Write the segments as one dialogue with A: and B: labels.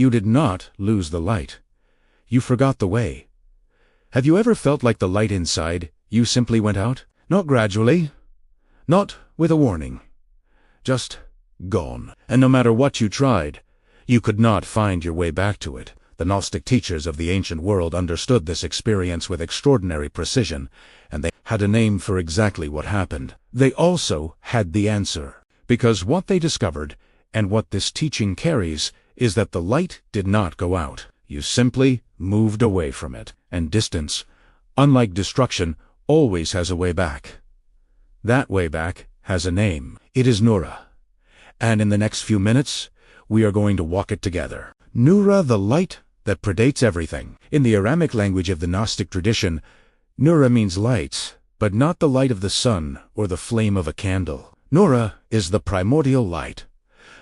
A: You did not lose the light. You forgot the way. Have you ever felt like the light inside you simply went out? Not gradually, not with a warning. Just gone. And no matter what you tried, you could not find your way back to it. The Gnostic teachers of the ancient world understood this experience with extraordinary precision, and they had a name for exactly what happened. They also had the answer, because what they discovered, and what this teaching carries, is that the light did not go out. You simply moved away from it, and distance, unlike destruction, always has a way back. That way back has a name. It is Nura. And in the next few minutes, we are going to walk it together. Nura, the light that predates everything. In the Aramaic language of the Gnostic tradition, Nura means light, but not the light of the sun or the flame of a candle. Nura is the primordial light,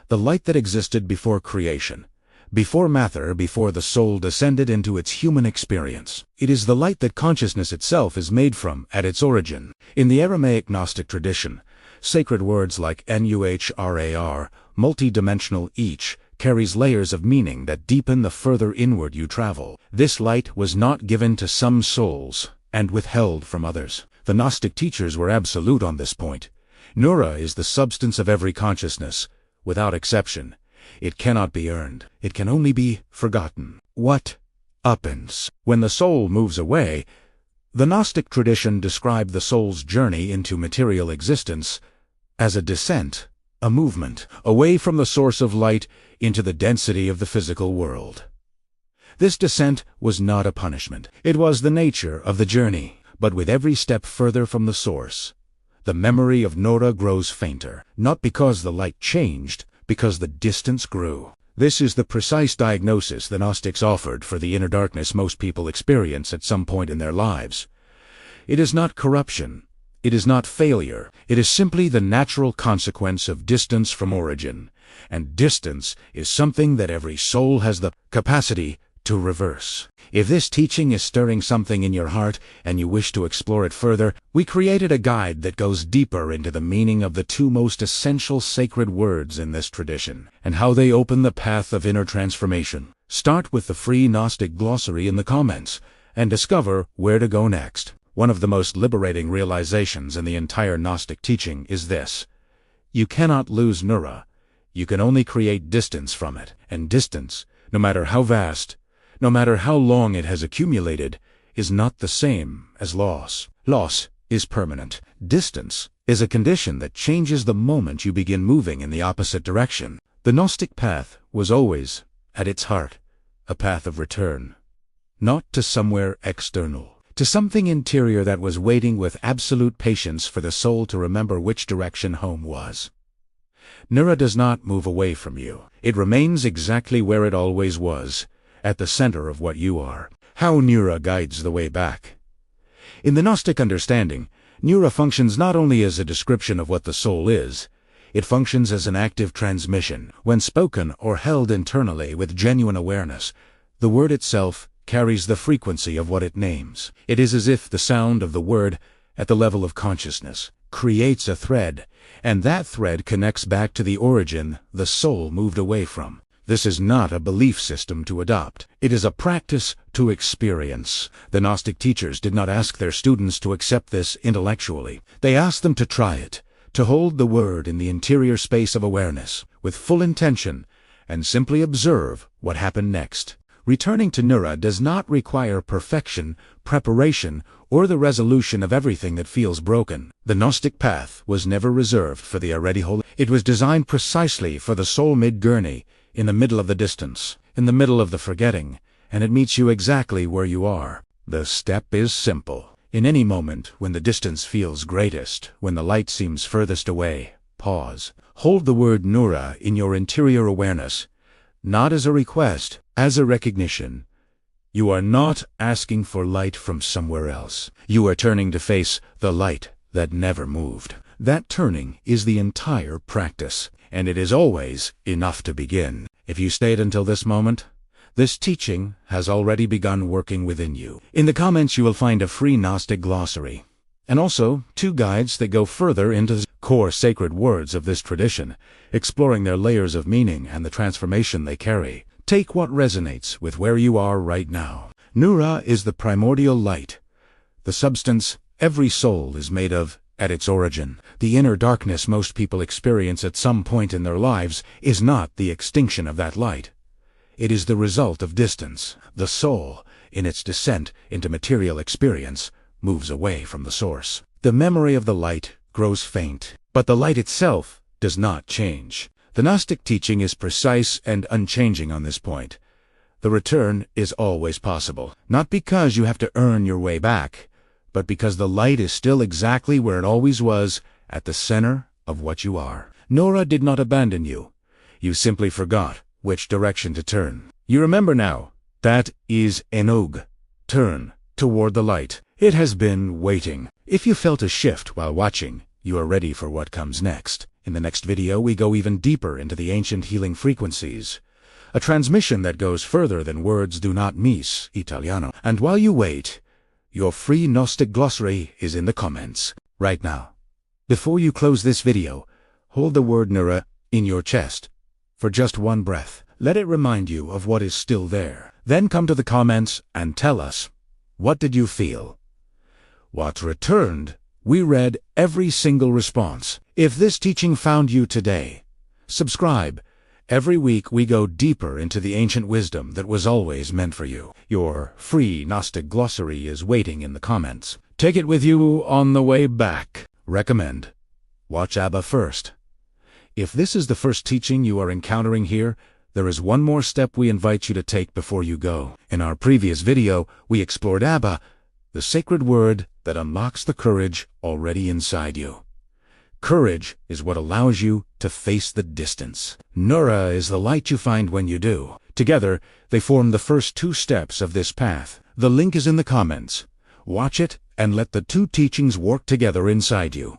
A: the light that existed before creation, before matter, before the soul descended into its human experience. It is the light that consciousness itself is made from at its origin. In the Aramaic Gnostic tradition, sacred words like nuhrar, multi-dimensional each, carries layers of meaning that deepen the further inward you travel. This light was not given to some souls and withheld from others. The Gnostic teachers were absolute on this point. Nura is the substance of every consciousness, without exception. It cannot be earned. It can only be forgotten. What happens when the soul moves away? The Gnostic tradition described the soul's journey into material existence as a descent, a movement, away from the source of light into the density of the physical world. This descent was not a punishment. It was the nature of the journey. But with every step further from the source, the memory of Nura grows fainter, not because the light changed, because the distance grew. This is the precise diagnosis the Gnostics offered for the inner darkness most people experience at some point in their lives. It is not corruption. It is not failure. It is simply the natural consequence of distance from origin. And distance is something that every soul has the capacity to reverse. If this teaching is stirring something in your heart and you wish to explore it further, we created a guide that goes deeper into the meaning of the two most essential sacred words in this tradition, and how they open the path of inner transformation. Start with the free Gnostic glossary in the comments, and discover where to go next. One of the most liberating realizations in the entire Gnostic teaching is this: you cannot lose Nura. You can only create distance from it, and distance, no matter how vast, no matter how long it has accumulated, is not the same as loss. Loss is permanent. Distance is a condition that changes the moment you begin moving in the opposite direction. The Gnostic path was always, at its heart, a path of return. Not to somewhere external, to something interior that was waiting with absolute patience for the soul to remember which direction home was. Nura does not move away from you. It remains exactly where it always was, at the center of what you are. How Nura guides the way back. In the Gnostic understanding, Nura functions not only as a description of what the soul is, it functions as an active transmission. When spoken or held internally with genuine awareness, the word itself carries the frequency of what it names. It is as if the sound of the word, at the level of consciousness, creates a thread, and that thread connects back to the origin the soul moved away from. This is not a belief system to adopt. It is a practice to experience. The Gnostic teachers did not ask their students to accept this intellectually. They asked them to try it, to hold the word in the interior space of awareness, with full intention, and simply observe what happened next. Returning to Nura does not require perfection, preparation, or the resolution of everything that feels broken. The Gnostic path was never reserved for the already holy. It was designed precisely for the soul mid-journey, in the middle of the distance, in the middle of the forgetting, and it meets you exactly where you are. The step is simple. In any moment when the distance feels greatest, when the light seems furthest away, pause. Hold the word Nura in your interior awareness, not as a request, as a recognition. You are not asking for light from somewhere else. You are turning to face the light that never moved. That turning is the entire practice, and it is always enough to begin. If you stayed until this moment, this teaching has already begun working within you. In the comments you will find a free Gnostic glossary, and also 2 guides that go further into the core sacred words of this tradition, exploring their layers of meaning and the transformation they carry. Take what resonates with where you are right now. Nura is the primordial light, the substance every soul is made of at its origin. The inner darkness most people experience at some point in their lives is not the extinction of that light. It is the result of distance. The soul, in its descent into material experience, moves away from the source. The memory of the light grows faint, but the light itself does not change. The Gnostic teaching is precise and unchanging on this point. The return is always possible, not because you have to earn your way back, but because the light is still exactly where it always was, at the center of what you are. Nora did not abandon you. You simply forgot which direction to turn. You remember now. That is Enog. Turn toward the light. It has been waiting. If you felt a shift while watching, you are ready for what comes next. In the next video, we go even deeper into the ancient healing frequencies. A transmission that goes further than words do not miss, Italiano. And while you wait, your free Gnostic glossary is in the comments right now. Before you close this video, hold the word Nura in your chest for just one breath. Let it remind you of what is still there. Then come to the comments and tell us, what did you feel? What returned? We read every single response. If this teaching found you today, subscribe. Every week we go deeper into the ancient wisdom that was always meant for you. Your free Gnostic glossary is waiting in the comments. Take it with you on the way back. Recommend. Watch Abba first. If this is the first teaching you are encountering here, there is one more step we invite you to take before you go. In our previous video, we explored Abba, the sacred word that unlocks the courage already inside you. Courage is what allows you to face the distance. Nura is the light you find when you do. Together, they form the first two steps of this path. The link is in the comments. Watch it and let the two teachings work together inside you.